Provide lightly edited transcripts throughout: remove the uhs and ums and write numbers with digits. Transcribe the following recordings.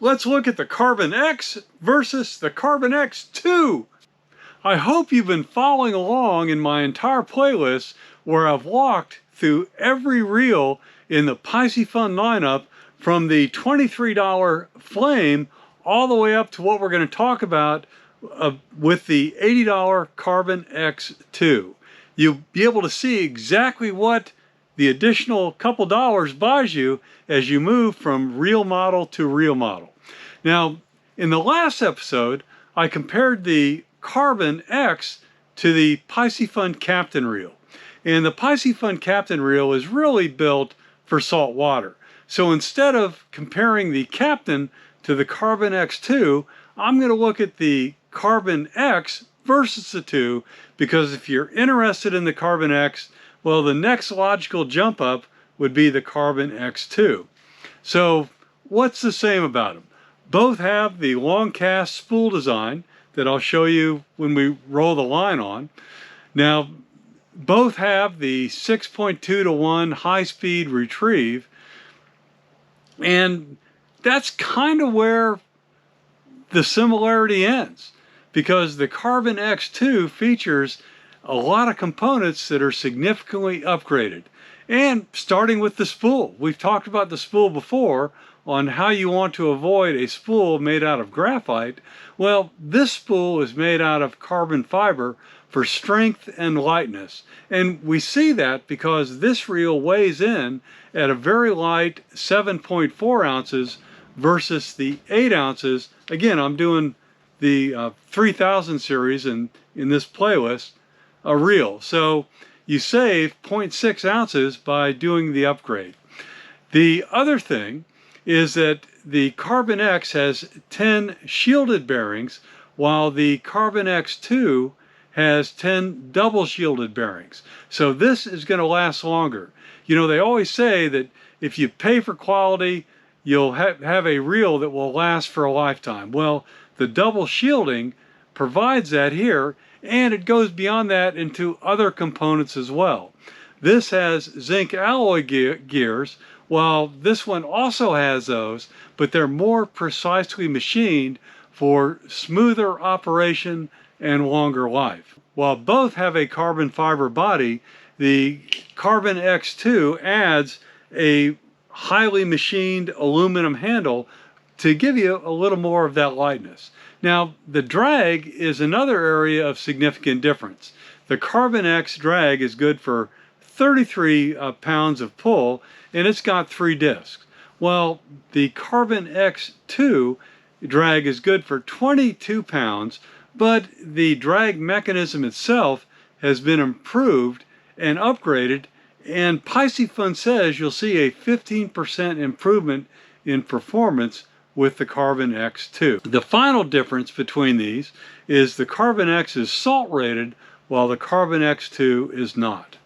let's look at the Carbon X versus the Carbon X2. I hope you've been following along in my entire playlist where I've walked through every reel in the Piscifun lineup from the $23 Flame all the way up to what we're going to talk about with the $80 Carbon X2. You'll be able to see exactly what the additional couple dollars buys you as you move from reel model to reel model. Now, in the last episode, I compared the Carbon X to the Piscifun Captain reel. And the Piscifun Captain reel is really built for salt water. So instead of comparing the Captain to the Carbon X2, I'm going to look at the Carbon X versus the two, because if you're interested in the Carbon X, well, the next logical jump up would be the Carbon X2. So what's the same about them? Both have the long cast spool design that I'll show you when we roll the line on. Now, both have the 6.2 to 1 high-speed retrieve, and that's kind of where the similarity ends, because the Carbon X2 features a lot of components that are significantly upgraded. And starting with the spool. We've talked about the spool before on how you want to avoid a spool made out of graphite. Well, this spool is made out of carbon fiber for strength and lightness. And we see that because this reel weighs in at a very light 7.4 ounces versus the 8 ounces. Again, I'm doing the 3000 series in this playlist, a reel. So you save 0.6 ounces by doing the upgrade. The other thing is that the Carbon X has 10 shielded bearings, while the Carbon X2 has 10 double shielded bearings. So this is going to last longer. You know, they always say that if you pay for quality, you'll have a reel that will last for a lifetime. Well, the double shielding provides that here, and it goes beyond that into other components as well. This has zinc alloy gears, while this one also has those, but they're more precisely machined for smoother operation and longer life. While both have a carbon fiber body, the Carbon X2 adds a highly machined aluminum handle to give you a little more of that lightness. Now, the drag is another area of significant difference. The Carbon X drag is good for 33 pounds of pull, and it's got 3 discs. Well, the Carbon X2 drag is good for 22 pounds, but the drag mechanism itself has been improved and upgraded, and Piscifun says you'll see a 15% improvement in performance with the Carbon X2. The final difference between these is the Carbon X is salt rated while the Carbon X2 is not.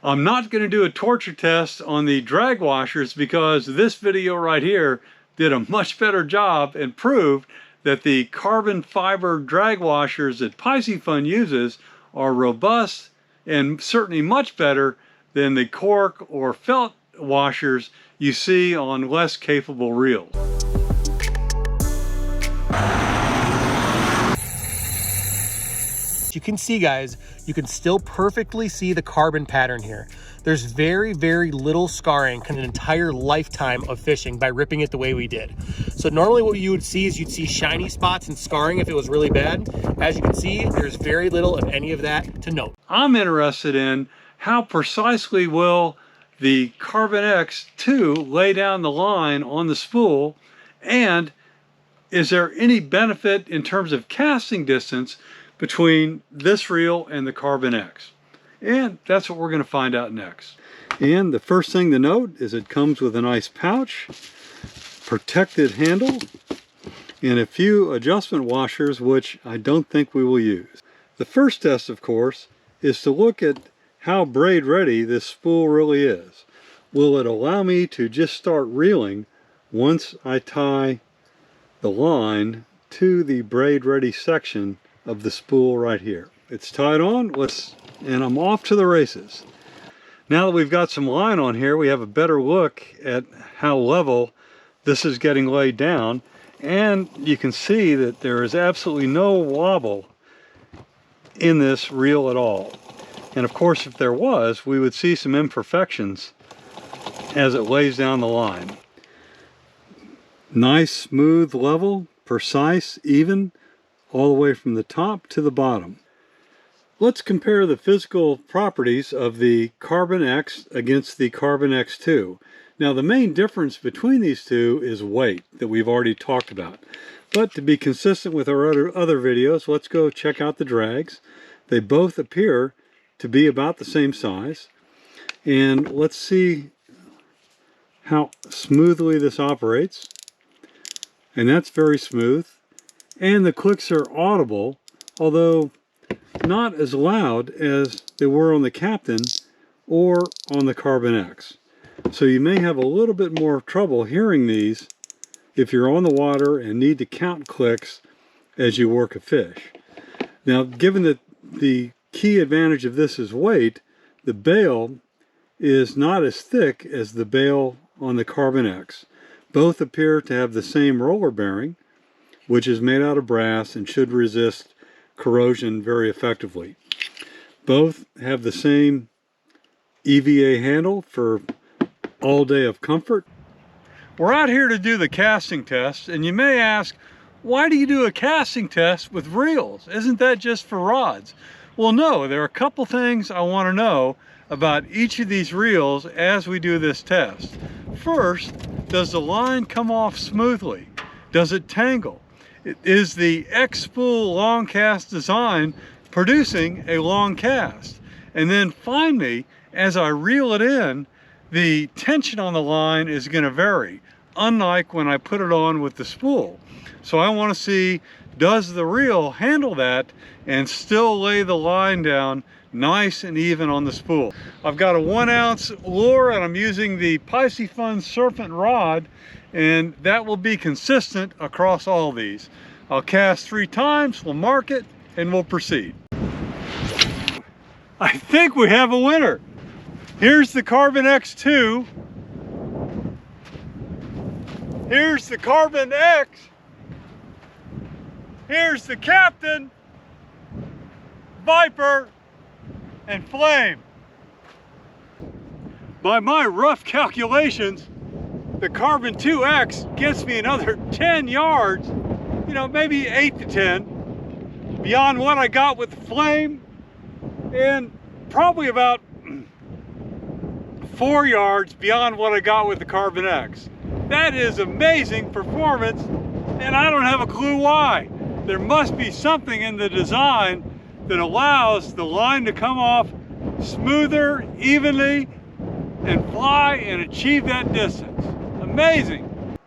I'm not going to do a torture test on the drag washers because this video right here did a much better job and proved that the carbon fiber drag washers that Piscifun uses are robust and certainly much better than the cork or felt washers you see on less capable reels. You can see, guys, you can still perfectly see the carbon pattern here. There's very, very little scarring an entire lifetime of fishing by ripping it the way we did. So normally what you would see is you'd see shiny spots and scarring if it was really bad. As you can see, there's very little of any of that to note. I'm interested in how precisely will the Carbon X2 lay down the line on the spool, and is there any benefit in terms of casting distance between this reel and the Carbon X? And that's what we're going to find out next. And the first thing to note is it comes with a nice pouch, protected handle, and a few adjustment washers, which I don't think we will use. The first test, of course, is to look at how braid ready this spool really is. Will it allow me to just start reeling once I tie the line to the braid ready section of the spool right here? It's tied on, and I'm off to the races. Now that we've got some line on here, we have a better look at how level this is getting laid down. And you can see that there is absolutely no wobble in this reel at all. And of course, if there was, we would see some imperfections as it lays down the line. Nice, smooth, level, precise, even, all the way from the top to the bottom. Let's compare the physical properties of the Carbon X against the Carbon X2. Now, the main difference between these two is weight that we've already talked about. But to be consistent with our other videos, let's go check out the drags. They both appear to be about the same size. And let's see how smoothly this operates. And that's very smooth. And the clicks are audible, although not as loud as they were on the Captain or on the Carbon X. So you may have a little bit more trouble hearing these if you're on the water and need to count clicks as you work a fish. Now, given that the key advantage of this is weight, the bail is not as thick as the bail on the Carbon X. Both appear to have the same roller bearing, which is made out of brass and should resist corrosion very effectively. Both have the same EVA handle for all day of comfort. We're out here to do the casting test, and you may ask, why do you do a casting test with reels? Isn't that just for rods? Well, no, there are a couple things I want to know about each of these reels as we do this test. First, does the line come off smoothly? Does it tangle? Is the X-spool long cast design producing a long cast? And then finally, as I reel it in, the tension on the line is going to vary, unlike when I put it on with the spool. So I want to see, does the reel handle that and still lay the line down nice and even on the spool? I've got a 1 ounce lure and I'm using the Piscifun Serpent rod, and that will be consistent across all these. I'll cast 3 times, we'll mark it, and we'll proceed. I think we have a winner. Here's the Carbon X2. Here's the Carbon X. Here's the Captain, Viper, and Flame. By my rough calculations, the Carbon 2X gets me another 10 yards, you know, maybe 8 to 10, beyond what I got with the Flame, and probably about 4 yards beyond what I got with the Carbon X. That is amazing performance, and I don't have a clue why. There must be something in the design that allows the line to come off smoother, evenly, and fly and achieve that distance. Amazing.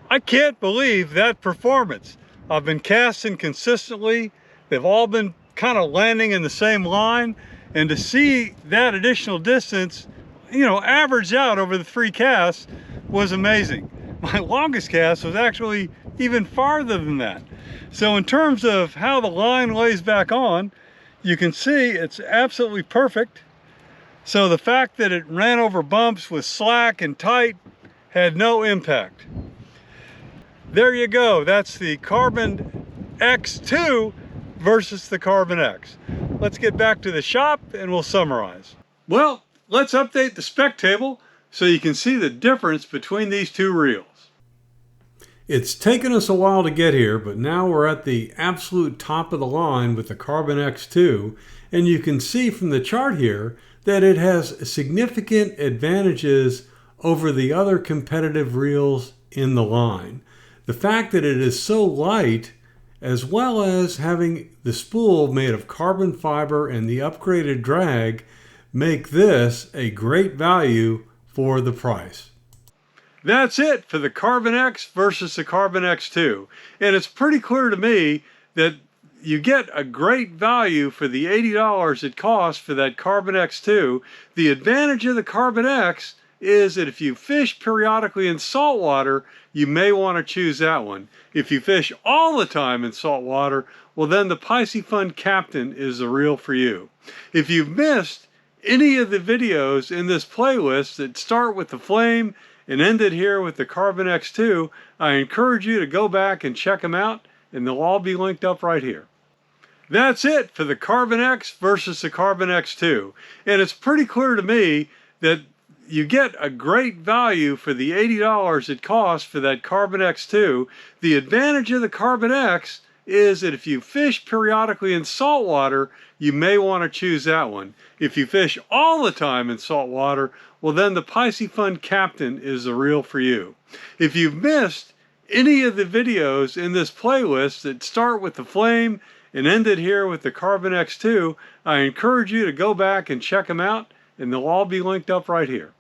I can't believe that performance. I've been casting consistently. They've all been kind of landing in the same line, and to see that additional distance, you know, average out over the 3 casts was amazing. My longest cast was actually even farther than that. So in terms of how the line lays back on, you can see it's absolutely perfect. So the fact that it ran over bumps with slack and tight had no impact. There you go. That's the Carbon X2 versus the Carbon X. Let's get back to the shop and we'll summarize. Well, let's update the spec table so you can see the difference between these two reels. It's taken us a while to get here, but now we're at the absolute top of the line with the Carbon X2, and you can see from the chart here that it has significant advantages over the other competitive reels in the line. The fact that it is so light, as well as having the spool made of carbon fiber and the upgraded drag, make this a great value for the price. That's it for the Carbon X versus the Carbon X2. And it's pretty clear to me that you get a great value for the $80 it costs for that Carbon X2. The advantage of the Carbon X is that if you fish periodically in saltwater, you may want to choose that one. If you fish all the time in saltwater, well then the Piscifun Captain is the reel for you. If you've missed any of the videos in this playlist that start with the Flame and ended here with the Carbon X2, I encourage you to go back and check them out, and they'll all be linked up right here. That's it for the Carbon X versus the Carbon X2. And it's pretty clear to me that you get a great value for the $80 it costs for that Carbon X2. The advantage of the Carbon X is that if you fish periodically in saltwater, you may want to choose that one. If you fish all the time in saltwater, well then the Piscifun Captain is the reel for you. If you've missed any of the videos in this playlist that start with the flame and ended here with the Carbon X2, I encourage you to go back and check them out, and they'll all be linked up right here.